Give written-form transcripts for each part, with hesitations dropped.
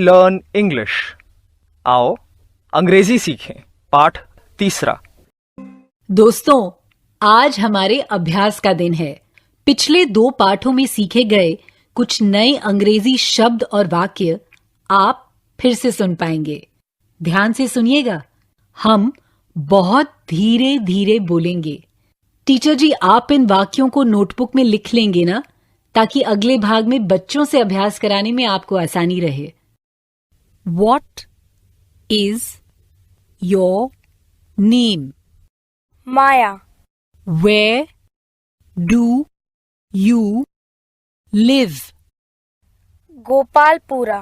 Learn English. आओ अंग्रेजी सीखें। पाठ 3। दोस्तों, आज हमारे अभ्यास का दिन है। पिछले 2 पाठों में सीखे गए कुछ नए अंग्रेजी शब्द और वाक्य आप फिर से सुन पाएंगे। ध्यान से सुनिएगा। हम बहुत धीरे धीरे बोलेंगे। टीचर जी, आप इन वाक्यों को नोटबुक में लिख लेंगे ना, ताकि अगले भाग में बच्चों से अभ्यास कराने में आपको आसानी रहे। What is your name? Maya. Where do you live? Gopalpura.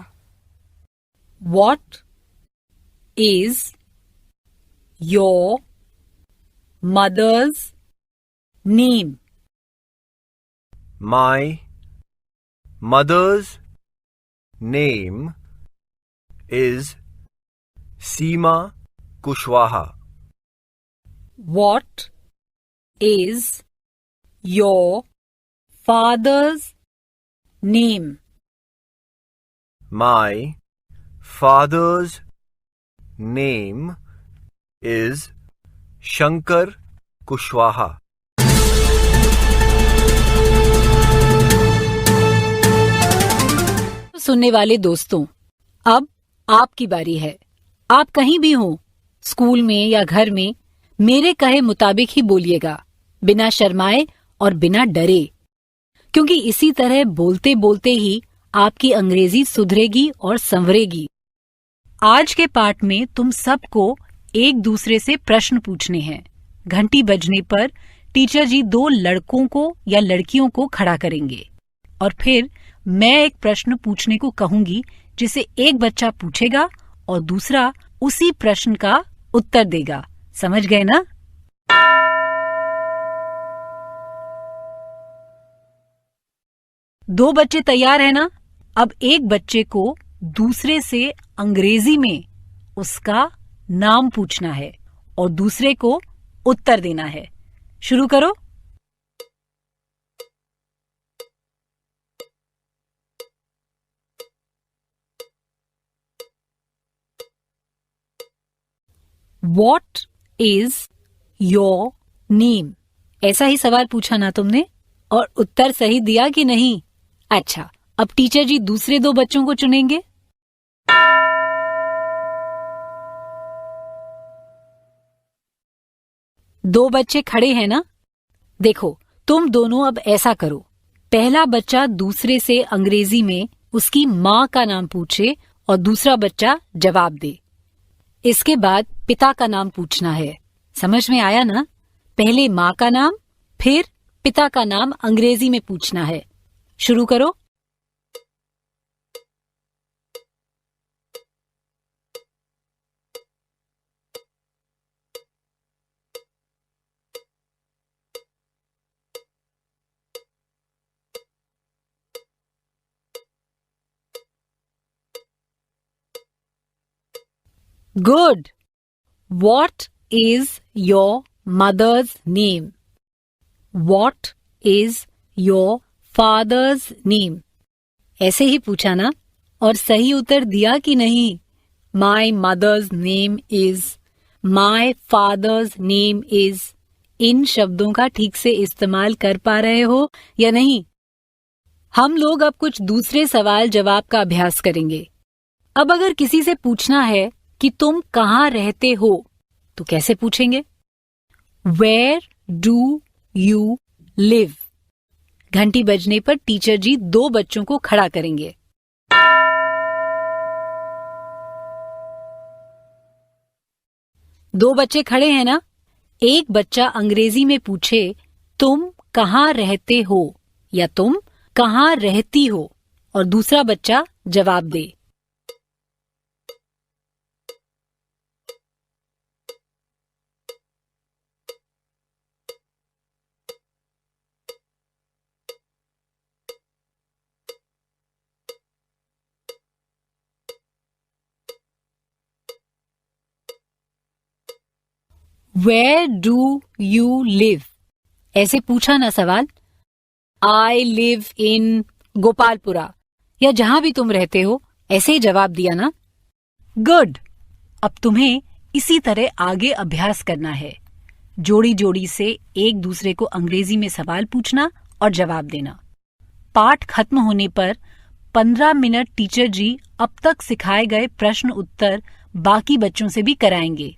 What is your mother's name? My mother's name is Seema Kushwaha. What is your father's name? My father's name is Shankar Kushwaha. सुनने वाले दोस्तों, अब आपकी बारी है। आप कहीं भी हो, स्कूल में या घर में, मेरे कहे मुताबिक ही बोलिएगा, बिना शर्माए और बिना डरे, क्योंकि इसी तरह बोलते बोलते ही आपकी अंग्रेजी सुधरेगी और संवरेगी। आज के पाठ में तुम सबको एक दूसरे से प्रश्न पूछने हैं। घंटी बजने पर टीचर जी 2 लड़कों को या लड़कियों को खड़ा करेंगे और फिर मैं एक प्रश्न पूछने को कहूंगी, जिसे एक बच्चा पूछेगा और दूसरा उसी प्रश्न का उत्तर देगा। समझ गए ना? दो बच्चे तैयार है ना? अब एक बच्चे को दूसरे से अंग्रेजी में उसका नाम पूछना है और दूसरे को उत्तर देना है। शुरू करो। What is your name? ऐसा ही सवाल पूछा ना तुमने, और उत्तर सही दिया कि नहीं? अच्छा, अब टीचर जी दूसरे 2 बच्चों को चुनेंगे। दो बच्चे खड़े हैं ना? देखो, तुम दोनों अब ऐसा करो। पहला बच्चा दूसरे से अंग्रेजी में उसकी माँ का नाम पूछे और दूसरा बच्चा जवाब दे। इसके बाद पिता का नाम पूछना है। समझ में आया ना? पहले माँ का नाम, फिर पिता का नाम अंग्रेजी में पूछना है। शुरू करो। Good. What is your mother's name? What is your father's name? ऐसे ही पूछा ना? और सही उत्तर दिया कि नहीं? My mother's name is, my father's name is. इन शब्दों का ठीक से इस्तेमाल कर पा रहे हो या नहीं? हम लोग अब कुछ दूसरे सवाल जवाब का अभ्यास करेंगे। अब अगर किसी से पूछना है कि तुम कहाँ रहते हो, तो कैसे पूछेंगे? Where do you live? घंटी बजने पर टीचर जी 2 बच्चों को खड़ा करेंगे। दो बच्चे खड़े हैं ना? एक बच्चा अंग्रेजी में पूछे, तुम कहाँ रहते हो या तुम कहाँ रहती हो, और दूसरा बच्चा जवाब दे। Where do you live? ऐसे पूछा ना सवाल। I live in गोपालपुरा, या जहां भी तुम रहते हो ऐसे ही जवाब दिया ना? गुड। अब तुम्हें इसी तरह आगे अभ्यास करना है। जोड़ी जोड़ी से एक दूसरे को अंग्रेजी में सवाल पूछना और जवाब देना। पाठ खत्म होने पर 15 मिनट टीचर जी अब तक सिखाए गए प्रश्न उत्तर बाकी बच्चों से भी कराएंगे।